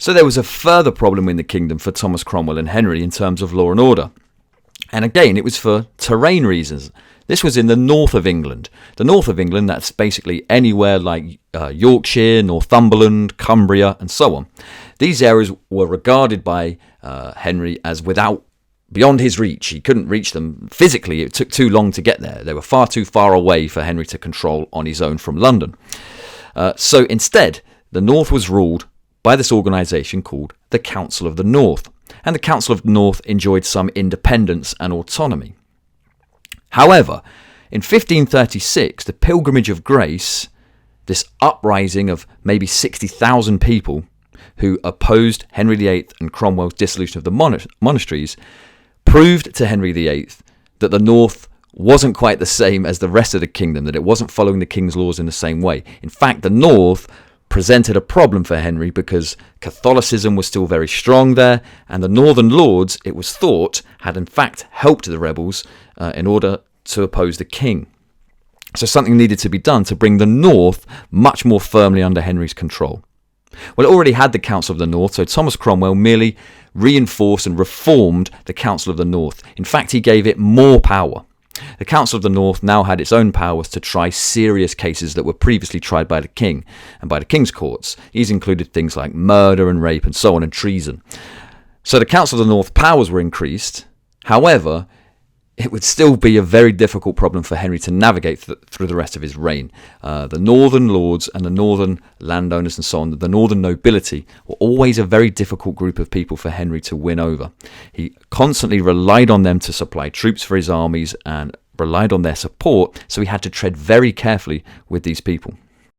So there was a further problem in the kingdom for Thomas Cromwell and Henry in terms of law and order. And again, it was for terrain reasons. This was in the north of England. The north of England, that's basically anywhere like Yorkshire, Northumberland, Cumbria, and so on. These areas were regarded by Henry as beyond his reach. He couldn't reach them physically. It took too long to get there. They were far too far away for Henry to control on his own from London. So instead, the north was ruled by this organisation called the Council of the North. And the Council of the North enjoyed some independence and autonomy. However, in 1536, the Pilgrimage of Grace, this uprising of maybe 60,000 people who opposed Henry VIII and Cromwell's dissolution of the monasteries, proved to Henry VIII that the North wasn't quite the same as the rest of the kingdom, that it wasn't following the king's laws in the same way. In fact, the North presented a problem for Henry because Catholicism was still very strong there, and the northern lords, it was thought, had in fact helped the rebels in order to oppose the king. So something needed to be done to bring the north much more firmly under Henry's control. Well, it already had the Council of the North, so Thomas Cromwell merely reinforced and reformed the Council of the North. In fact, he gave it more power. The Council of the North now had its own powers to try serious cases that were previously tried by the king and by the king's courts. These included things like murder and rape and so on, and treason. So the Council of the North powers were increased. However, it would still be a very difficult problem for Henry to navigate through the rest of his reign. The northern lords and the northern landowners and so on, the northern nobility, were always a very difficult group of people for Henry to win over. He constantly relied on them to supply troops for his armies and relied on their support, so he had to tread very carefully with these people.